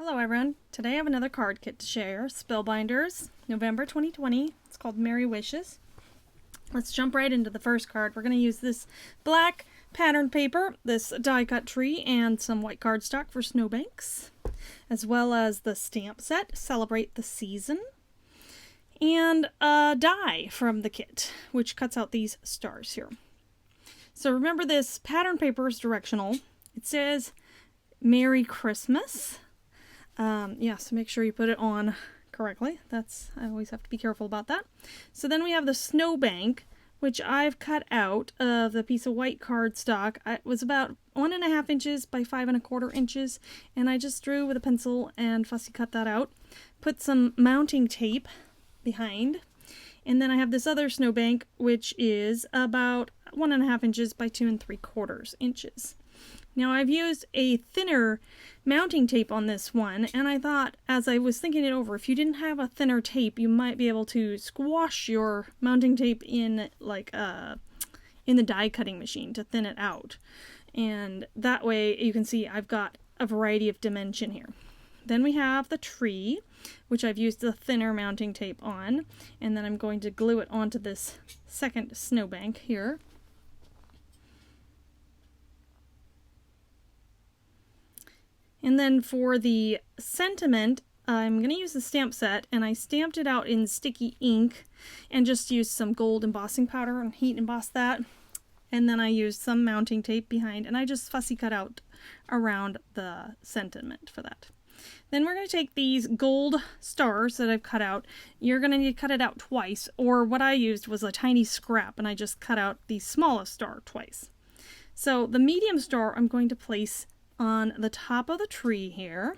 Hello everyone, today I have another card kit to share, Spellbinders, November 2020. It's called Merry Wishes. Let's jump right into the first card. We're going to use this black patterned paper, this die cut tree, and some white cardstock for snowbanks, as well as the stamp set, Celebrate the Season, and a die from the kit, which cuts out these stars here. So remember, this pattern paper is directional. It says Merry Christmas. So make sure you put it on correctly. I always have to be careful about that. So then we have the snowbank, which I've cut out of the piece of white cardstock. It was about 1.5 inches by 5.25 inches, and I just drew with a pencil and Fussy cut that out. Put some mounting tape behind, and then I have this other snowbank, which is about 1.5 inches by 2.75 inches. Now I've used a thinner mounting tape on this one, and I thought, as I was thinking it over, if you didn't have a thinner tape, you might be able to squash your mounting tape in in the die cutting machine to thin it out. And that way you can see I've got a variety of dimension here. Then we have the tree, which I've used the thinner mounting tape on, and then I'm going to glue it onto this second snowbank here. And then for the sentiment, I'm going to use the stamp set, and I stamped it out in sticky ink and just used some gold embossing powder and heat embossed that. And then I used some mounting tape behind, and I just fussy cut out around the sentiment for that. Then we're going to take these gold stars that I've cut out. You're going to need to cut it out twice, or what I used was a tiny scrap, and I just cut out the smallest star twice. So the medium star I'm going to place on the top of the tree here.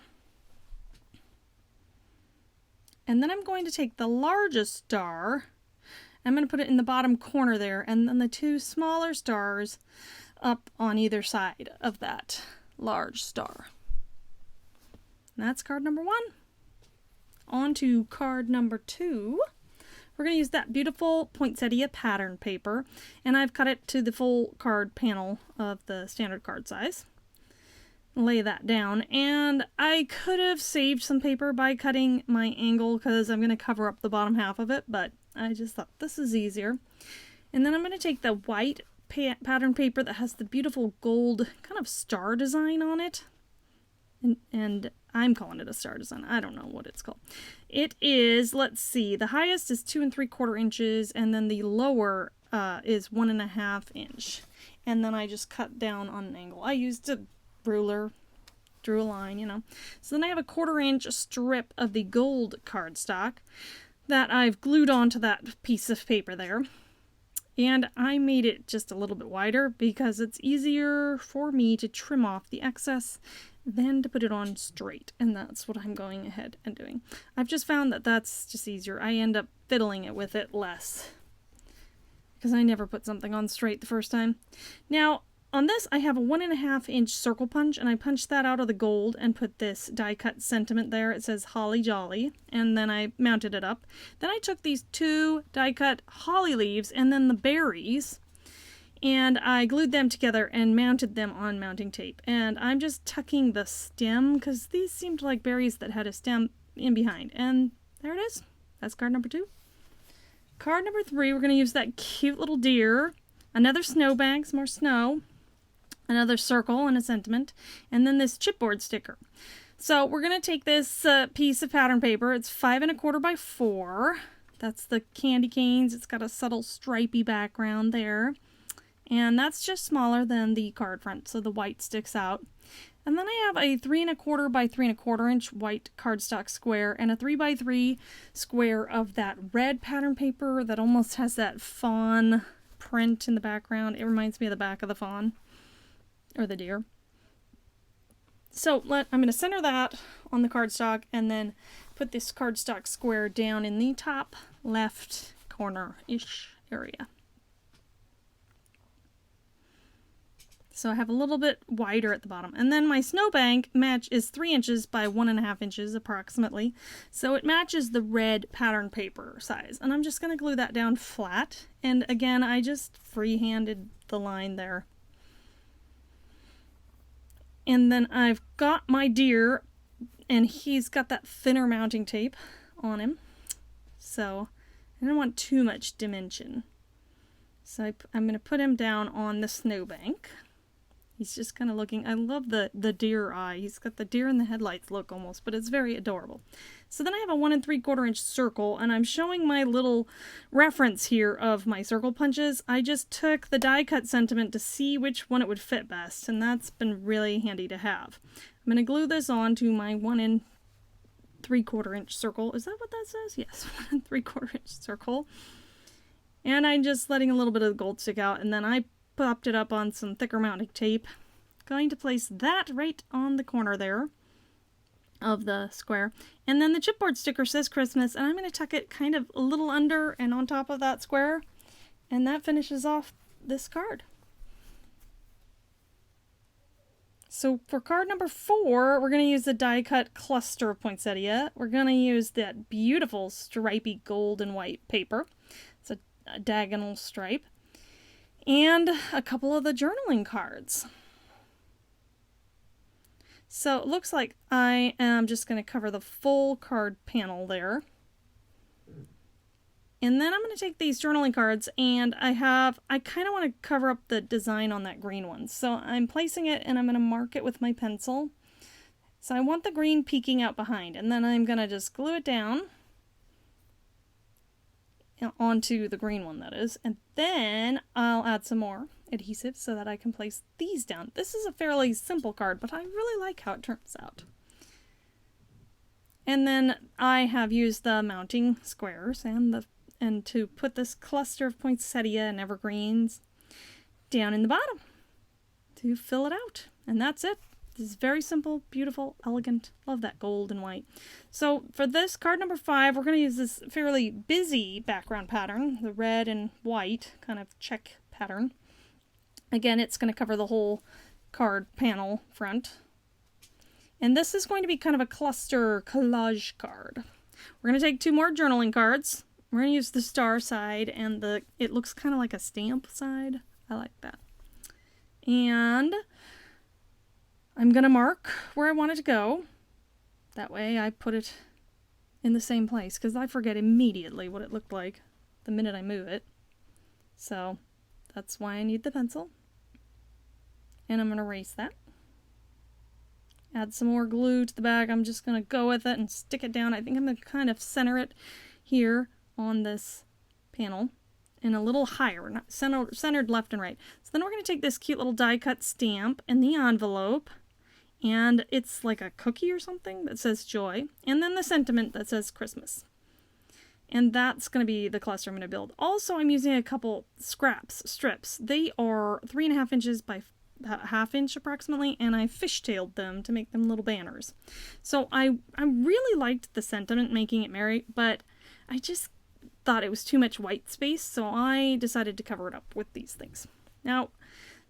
And then I'm going to take the largest star, I'm going to put it in the bottom corner there, and then the two smaller stars up on either side of that large star. And that's card number 1. On to card number 2. We're going to use that beautiful poinsettia pattern paper, and I've cut it to the full card panel of the standard card size. Lay that down, and I could have saved some paper by cutting my angle because I'm going to cover up the bottom half of it, but I just thought this is easier. And then I'm going to take the white pattern paper that has the beautiful gold kind of star design on it, and I'm calling it a star design. I don't know what it's called. It is, let's see, the highest is 2.75 inches, and then the lower is 1.5 inch. And then I just cut down on an angle. I used a ruler, drew a line, So then I have a 1/4 inch strip of the gold cardstock that I've glued onto that piece of paper there. And I made it just a little bit wider because it's easier for me to trim off the excess than to put it on straight. And that's what I'm going ahead and doing. I've just found that that's just easier. I end up fiddling it with it less because I never put something on straight the first time. Now, on this, I have a 1.5 inch circle punch, and I punched that out of the gold and put this die cut sentiment there. It says Holly Jolly, and then I mounted it up. Then I took these 2 die cut holly leaves and then the berries, and I glued them together and mounted them on mounting tape. And I'm just tucking the stem because these seemed like berries that had a stem in behind. And there it is. That's card number 2. Card number 3, we're going to use that cute little deer, another snowbank, some more snow, another circle and a sentiment, and then this chipboard sticker. So we're going to take this piece of pattern paper. It's 5.25 by 4. That's the candy canes. It's got a subtle stripy background there. And that's just smaller than the card front, so the white sticks out. And then I have a 3.25 by 3.25 inch white cardstock square and a 3 by 3 square of that red pattern paper that almost has that fawn print in the background. It reminds me of the back of the fawn. Or the deer. So I'm going to center that on the cardstock and then put this cardstock square down in the top left corner-ish area. So I have a little bit wider at the bottom. And then my snowbank is 3 inches by 1.5 inches approximately. So it matches the red pattern paper size. And I'm just going to glue that down flat. And again, I just free-handed the line there. And then I've got my deer And he's got that thinner mounting tape on him. So I don't want too much dimension. So I'm going to put him down on the snowbank. He's just kind of looking. I love the deer eye. He's got the deer in the headlights look almost, but it's very adorable. So then I have a 1 3/4 inch circle, and I'm showing my little reference here of my circle punches. I just took the die cut sentiment to see which one it would fit best, and that's been really handy to have. I'm going to glue this on to my 1 3/4 inch circle. Is that what that says? Yes, 1 3/4 inch circle. And I'm just letting a little bit of the gold stick out, and then I popped it up on some thicker mounting tape. Going to place that right on the corner there of the square. And then the chipboard sticker says Christmas, and I'm going to tuck it kind of a little under and on top of that square. And that finishes off this card. So for card number 4, we're going to use the die cut cluster of poinsettia. We're going to use that beautiful stripy gold and white paper. It's a diagonal stripe. And a couple of the journaling cards. So it looks like I am just going to cover the full card panel there. And then I'm going to take these journaling cards, and I kind of want to cover up the design on that green one. So I'm placing it, and I'm going to mark it with my pencil. So I want the green peeking out behind, and then I'm going to just glue it down onto the green one, that is, and then I'll add some more adhesive so that I can place these down. This is a fairly simple card, but I really like how it turns out. And then I have used the mounting squares and to put this cluster of poinsettia and evergreens down in the bottom to fill it out. And that's it. This is very simple, beautiful, elegant. Love that gold and white. So for this card number 5, we're going to use this fairly busy background pattern, the red and white kind of check pattern. Again, it's going to cover the whole card panel front. And this is going to be kind of a cluster collage card. We're going to take 2 more journaling cards. We're going to use the star side and it looks kind of like a stamp side. I like that. And I'm going to mark where I want it to go. That way I put it in the same place, because I forget immediately what it looked like the minute I move it. So that's why I need the pencil. And I'm going to erase that. Add some more glue to the back. I'm just going to go with it and stick it down. I think I'm going to kind of center it here on this panel and a little higher, not centered left and right. So then we're going to take this cute little die cut stamp and the envelope, and it's like a cookie or something that says joy, and then the sentiment that says Christmas. And that's going to be the cluster I'm going to build. Also, I'm using a couple strips. They are 3.5 inches by ½ inch approximately, and I fishtailed them to make them little banners. So I really liked the sentiment, making it merry, but I just thought it was too much white space, so I decided to cover it up with these things. Now,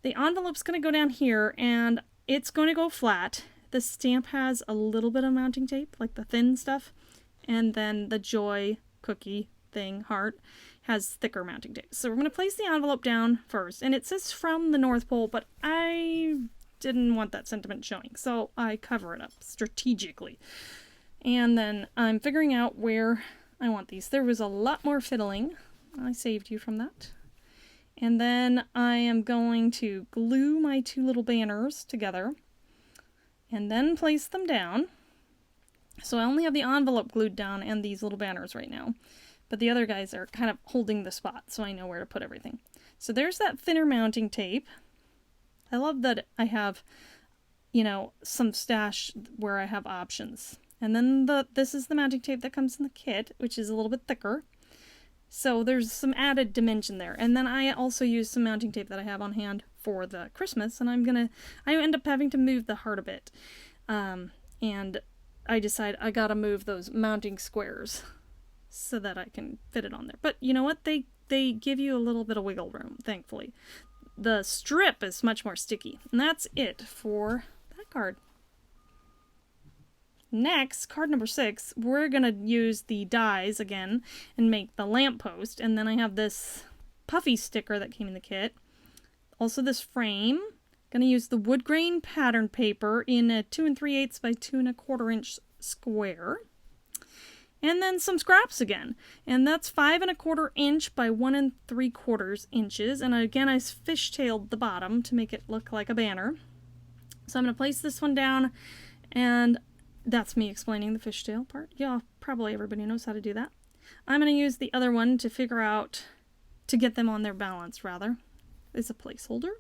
the envelope's going to go down here, and it's going to go flat. The stamp has a little bit of mounting tape, like the thin stuff, and then the joy cookie thing, heart, has thicker mounting tape. So we're going to place the envelope down first, and it says from the North Pole, but I didn't want that sentiment showing, so I cover it up strategically. And then I'm figuring out where I want these. There was a lot more fiddling. I saved you from that. And then I am going to glue my 2 little banners together and then place them down. So I only have the envelope glued down and these little banners right now, but the other guys are kind of holding the spot, so I know where to put everything. So there's that thinner mounting tape. I love that I have, some stash where I have options. And then this is the mounting tape that comes in the kit, which is a little bit thicker. So there's some added dimension there. And then I also use some mounting tape that I have on hand for the Christmas, and I end up having to move the heart a bit. And I decide I gotta move those mounting squares so that I can fit it on there. But you know what? They give you a little bit of wiggle room, thankfully. The strip is much more sticky. And that's it for that card. Next, card number 6, we're going to use the dies again and make the lamppost. And then I have this puffy sticker that came in the kit. Also this frame Gonna use the wood grain pattern paper in a 2 3/8 by 2 1/4 inch square. And then some scraps again. And that's 5 1/4 inch by 1 3/4 inches. And again, I fishtailed the bottom to make it look like a banner. So I'm going to place this one down, and that's me explaining the fishtail part. Yeah, probably everybody knows how to do that. I'm going to use the other one to figure out, to get them on their balance rather, as a placeholder.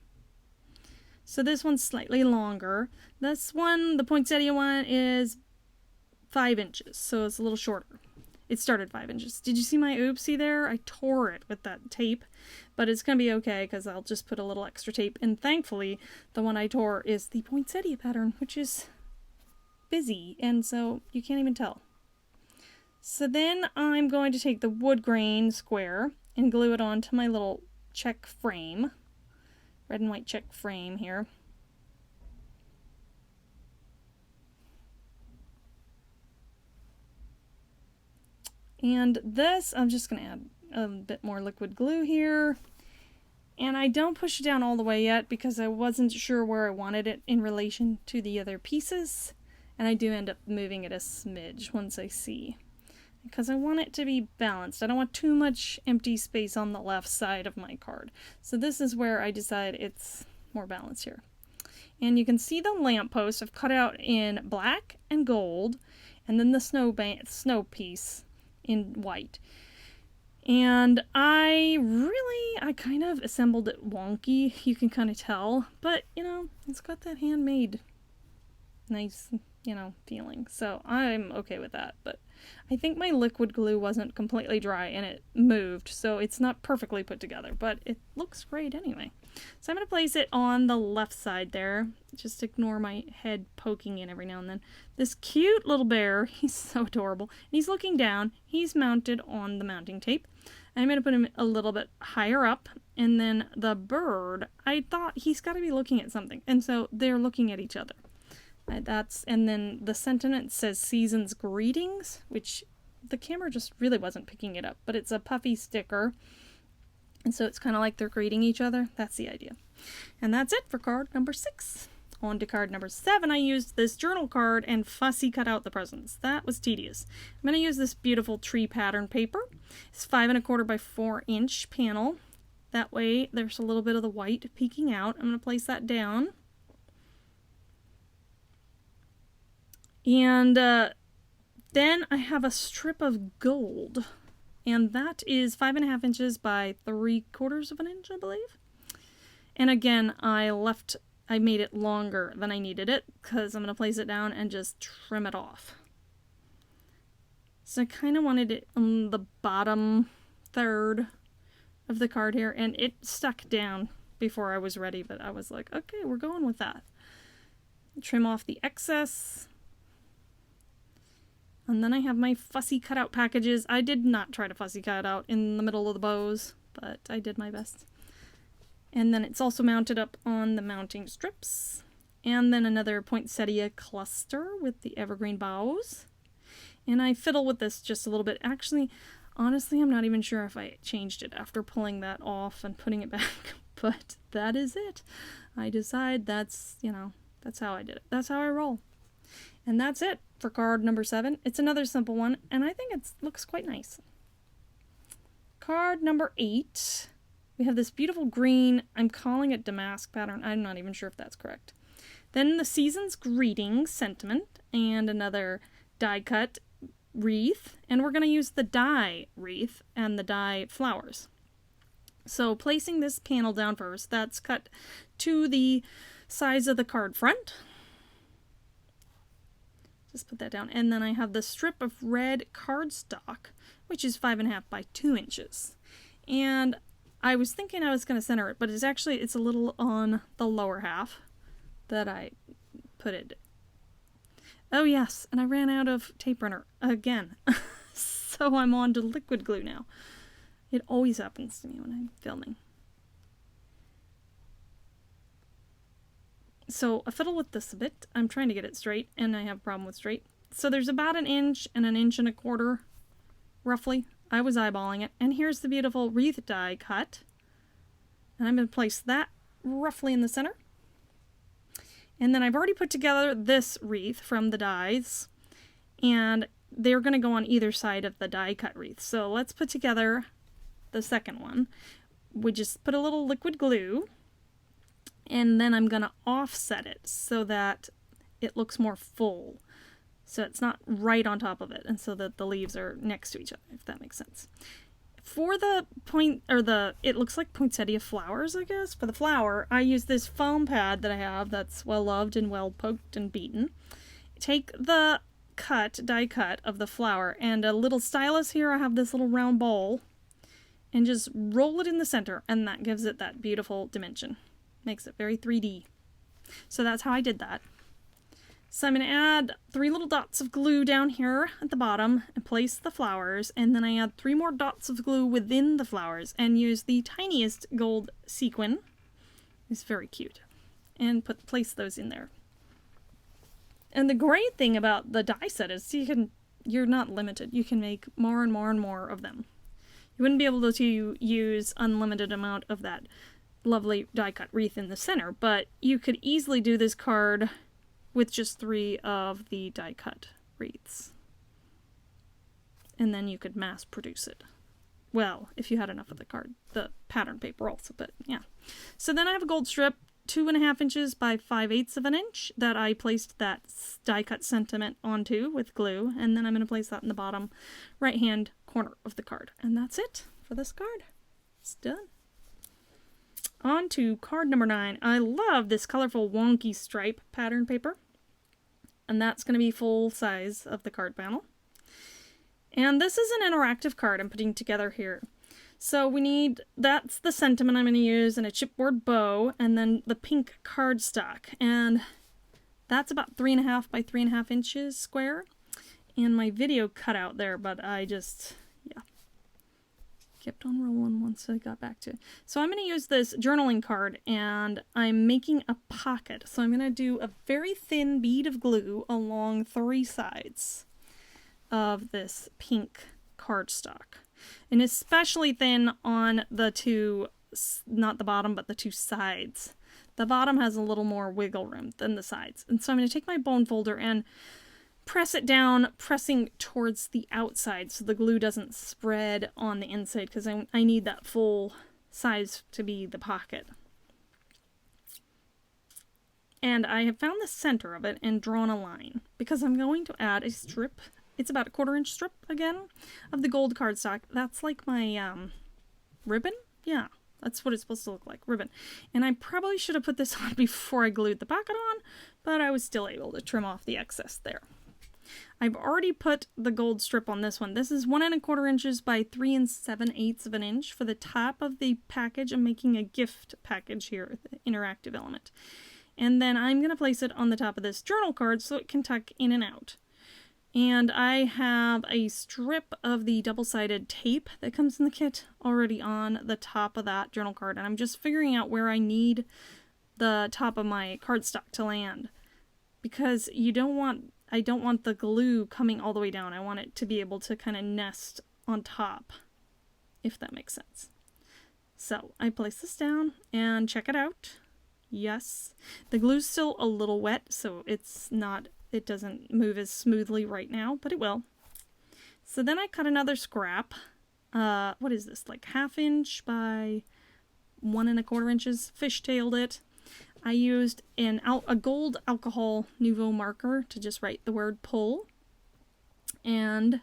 So this one's slightly longer. This one, the poinsettia one, is 5 inches, so it's a little shorter. It started 5 inches. Did you see my oopsie there? I tore it with that tape, but it's going to be okay because I'll just put a little extra tape. And thankfully, the one I tore is the poinsettia pattern, which is busy, and so you can't even tell. So then I'm going to take the wood grain square and glue it onto my little check frame, red and white check frame here. And this, I'm just going to add a bit more liquid glue here. And I don't push it down all the way yet because I wasn't sure where I wanted it in relation to the other pieces. And I do end up moving it a smidge once I see. Because I want it to be balanced. I don't want too much empty space on the left side of my card. So this is where I decide it's more balanced here. And you can see the lamppost I've cut out in black and gold. And then the snow piece in white. And I kind of assembled it wonky, you can kind of tell, but you know, it's got that handmade nice, you know, feeling, so I'm okay with that. But I think my liquid glue wasn't completely dry and it moved, so it's not perfectly put together, but it looks great anyway. So I'm going to place it on the left side there. Just ignore my head poking in every now and then. This cute little bear, he's so adorable. And he's looking down. He's mounted on the mounting tape. I'm going to put him a little bit higher up. And then the bird, I thought he's got to be looking at something. And so they're looking at each other. And then the sentiment says Season's Greetings, which the camera just really wasn't picking it up. But it's a puffy sticker. And so it's kind of like they're greeting each other. That's the idea. And that's it for card number 6. On to card number 7, I used this journal card and Fussy cut out the presents. That was tedious. I'm going to use this beautiful tree pattern paper. It's 5 1/4 by 4 inch panel. That way there's a little bit of the white peeking out. I'm going to place that down. And then I have a strip of gold. And that is 5 1/2 inches by 3/4 of an inch, I believe. And again, I made it longer than I needed it because I'm going to place it down and just trim it off. So I kind of wanted it on the bottom third of the card here, and it stuck down before I was ready, but I was like, okay, we're going with that. Trim off the excess. And then I have my fussy cutout packages. I did not try to fussy cut out in the middle of the bows, but I did my best. And then it's also mounted up on the mounting strips. And then another poinsettia cluster with the evergreen boughs. And I fiddle with this just a little bit. Actually, honestly, I'm not even sure if I changed it after pulling that off and putting it back. But that is it. I decide that's how I did it. That's how I roll. And that's it for card number 7. It's another simple one, and I think it looks quite nice. Card number 8. We have this beautiful green, I'm calling it Damask pattern. I'm not even sure if that's correct. Then the Season's Greetings sentiment, and another die cut wreath. And we're going to use the die wreath and the die flowers. So placing this panel down first, that's cut to the size of the card front. Just put that down. And then I have the strip of red cardstock, which is 5 1/2 by 2 inches. And I was thinking I was going to center it, but it's a little on the lower half that I put it. Oh yes, and I ran out of tape runner again. So I'm on to liquid glue now. It always happens to me when I'm filming. So I fiddle with this a bit. I'm trying to get it straight, and I have a problem with straight. So there's about 1 inch and 1 1/4 inches, roughly. I was eyeballing it. And here's the beautiful wreath die cut. And I'm going to place that roughly in the center. And then I've already put together this wreath from the dies, and they're going to go on either side of the die cut wreath. So let's put together the second one. We just put a little liquid glue, and then I'm going to offset it so that it looks more full. So it's not right on top of it, and so that the leaves are next to each other, if that makes sense. For the it looks like poinsettia flowers, I guess. For the flower, I use this foam pad that I have that's well loved and well poked and beaten. Take the die cut of the flower and a little stylus here. I have this little round ball, and just roll it in the center, and that gives it that beautiful dimension. Makes it very 3D. So that's how I did that. So I'm going to add 3 little dots of glue down here at the bottom and place the flowers, and then I add 3 more dots of glue within the flowers and use the tiniest gold sequin. It's very cute. And place those in there. And the great thing about the die set is you're not limited. You can make more and more and more of them. You wouldn't be able to use unlimited amount of that lovely die cut wreath in the center, but you could easily do this card with just 3 of the die cut wreaths. And then you could mass produce it. Well, if you had enough of the pattern paper also, but yeah. So then I have a gold strip, 2.5 inches by 5/8 of an inch, that I placed that die cut sentiment onto with glue, and then I'm going to place that in the bottom right hand corner of the card. And that's it for this card. It's done. On to card number 9. I love this colorful wonky stripe pattern paper. And that's going to be full size of the card panel. And this is an interactive card I'm putting together here. So that's the sentiment I'm going to use, and a chipboard bow, and then the pink cardstock. And that's about 3.5 by 3.5 inches square. And my video cut out there, but I just, kept on rolling once I got back to it. So I'm going to use this journaling card, and I'm making a pocket. So I'm going to do a very thin bead of glue along 3 sides of this pink cardstock. And especially thin on the 2, not the bottom, but the 2 sides. The bottom has a little more wiggle room than the sides. And so I'm going to take my bone folder and press it down, pressing towards the outside so the glue doesn't spread on the inside, because I need that full size to be the pocket. And I have found the center of it and drawn a line, because I'm going to add a strip. It's about a 1/4 inch strip again of the gold cardstock. That's like my ribbon. Yeah, that's what it's supposed to look like, ribbon. And I probably should have put this on before I glued the pocket on, but I was still able to trim off the excess there. I've already put the gold strip on this one. This is 1 1/4 inches by 3 7/8 of an inch for the top of the package. I'm making a gift package here, the interactive element. And then I'm going to place it on the top of this journal card so it can tuck in and out. And I have a strip of the double-sided tape that comes in the kit already on the top of that journal card. And I'm just figuring out where I need the top of my cardstock to land. Because I don't want the glue coming all the way down. I want it to be able to kind of nest on top, if that makes sense. So I place this down and check it out. Yes, the glue's still a little wet, so it doesn't move as smoothly right now, but it will. So then I cut another scrap. What is this, like 1/2 inch by 1 1/4 inches, fishtailed it. I used a gold alcohol Nouveau marker to just write the word pull. And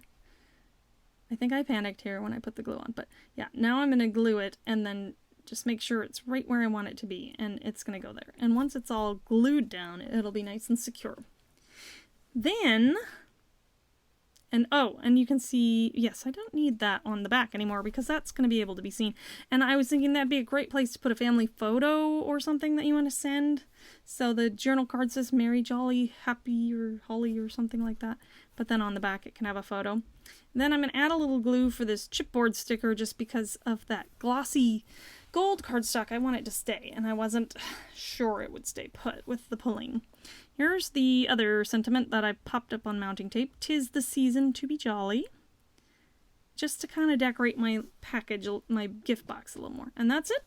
I think I panicked here when I put the glue on. But yeah, now I'm going to glue it and then just make sure it's right where I want it to be. And it's going to go there. And once it's all glued down, it'll be nice and secure. Then, and you can see, yes, I don't need that on the back anymore because that's going to be able to be seen. And I was thinking that'd be a great place to put a family photo or something that you want to send. So the journal card says Merry, Jolly, Happy, or Holly, or something like that. But then on the back it can have a photo. And then I'm going to add a little glue for this chipboard sticker just because of that glossy gold cardstock. I want it to stay, and I wasn't sure it would stay put with the pulling. Here's the other sentiment that I popped up on mounting tape. 'Tis the season to be jolly. Just to kind of decorate my package, my gift box a little more. And that's it.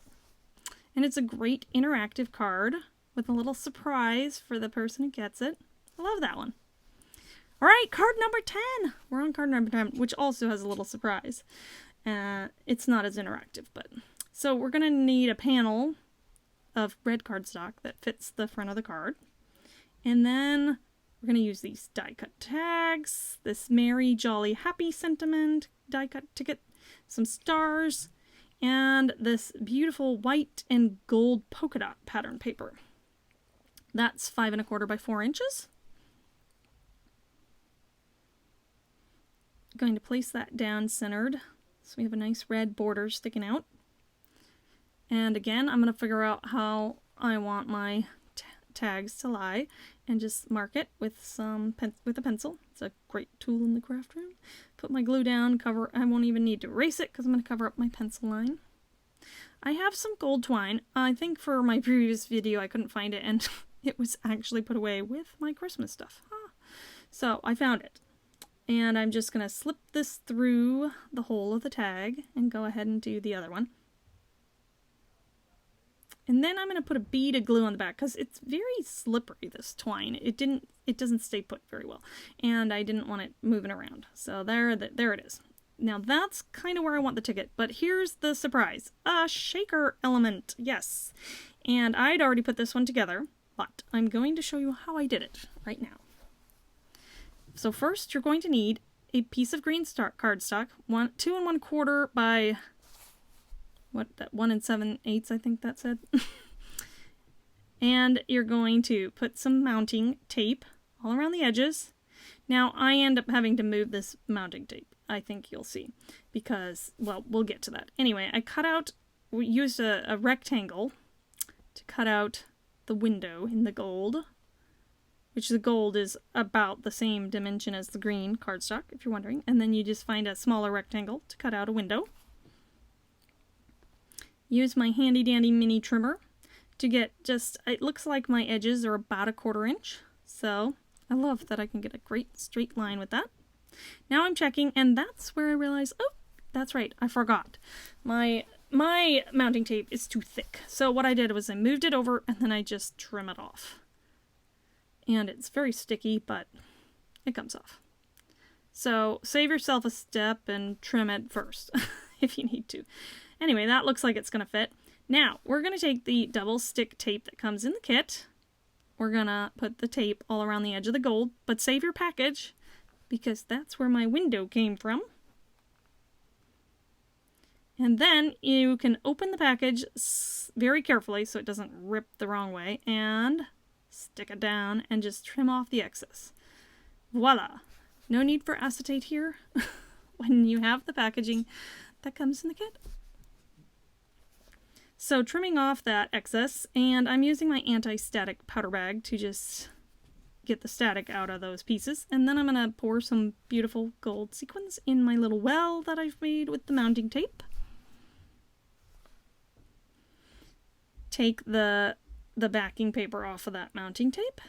And it's a great interactive card with a little surprise for the person who gets it. I love that one. All right, card number 10. We're on card number 10, which also has a little surprise. It's not as interactive, but... So we're going to need a panel of red cardstock that fits the front of the card. And then we're going to use these die cut tags, this merry, jolly, happy sentiment die cut ticket, some stars, and this beautiful white and gold polka dot pattern paper. That's 5 1/4 by 4 inches. Going to place that down centered so we have a nice red border sticking out. And again, I'm going to figure out how I want my tags to lie and just mark it with with a pencil. It's a great tool in the craft room. Put my glue down, cover. I won't even need to erase it because I'm going to cover up my pencil line. I have some gold twine. I think for my previous video I couldn't find it, and it was actually put away with my Christmas stuff. So I found it. And I'm just going to slip this through the hole of the tag and go ahead and do the other one. And then I'm going to put a bead of glue on the back because it's very slippery, this twine. It doesn't stay put very well. And I didn't want it moving around. So there it is. Now that's kind of where I want the ticket. But here's the surprise. A shaker element. Yes. And I'd already put this one together. But I'm going to show you how I did it right now. So first you're going to need a piece of green cardstock. 2 1/4 by... what, that 1 7/8, I think that said. And you're going to put some mounting tape all around the edges. Now, I end up having to move this mounting tape, I think you'll see, because, well, we'll get to that. Anyway, we used a rectangle to cut out the window in the gold, which the gold is about the same dimension as the green cardstock, if you're wondering. And then you just find a smaller rectangle to cut out a window. Use my handy dandy mini trimmer to get it looks like my edges are about 1/4 inch. So I love that I can get a great straight line with that. Now I'm checking, and that's where I realize, oh, that's right, I forgot. My mounting tape is too thick. So what I did was I moved it over and then I just trim it off. And it's very sticky, but it comes off. So save yourself a step and trim it first if you need to. Anyway, that looks like it's going to fit. Now, we're going to take the double stick tape that comes in the kit. We're going to put the tape all around the edge of the gold, but save your package because that's where my window came from. And then you can open the package very carefully so it doesn't rip the wrong way and stick it down and just trim off the excess. Voila! No need for acetate here when you have the packaging that comes in the kit. So trimming off that excess, and I'm using my anti-static powder bag to just get the static out of those pieces. And then I'm going to pour some beautiful gold sequins in my little well that I've made with the mounting tape. Take the backing paper off of that mounting tape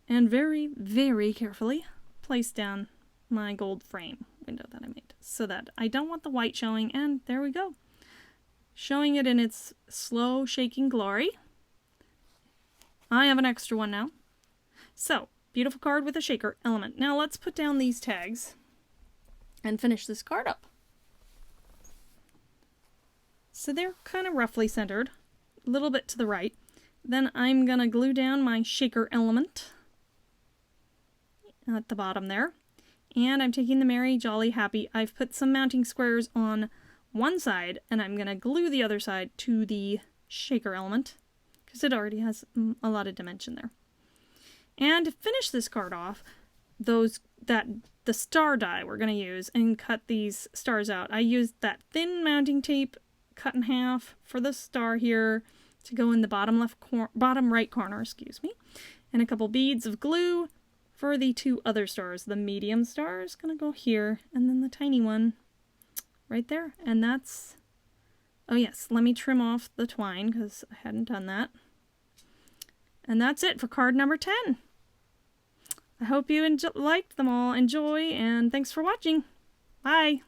and very, very carefully place down my gold frame window that I made so that I don't want the white showing, and there we go. Showing it in its slow shaking glory. I have an extra one now. So, beautiful card with a shaker element. Now let's put down these tags and finish this card up. So they're kind of roughly centered, a little bit to the right. Then I'm going to glue down my shaker element at the bottom there. And I'm taking the Merry Jolly Happy. I've put some mounting squares on one side, and I'm going to glue the other side to the shaker element because it already has a lot of dimension there. And to finish this card off, the star die we're going to use and cut these stars out. I used that thin mounting tape cut in half for the star here to go in the bottom right corner, excuse me, and a couple beads of glue for the 2 other stars. The medium star is going to go here, and then the tiny one right there. And that's, oh yes, let me trim off the twine because I hadn't done that. And that's it for card number 10. I hope you liked them all. Enjoy, and thanks for watching. Bye.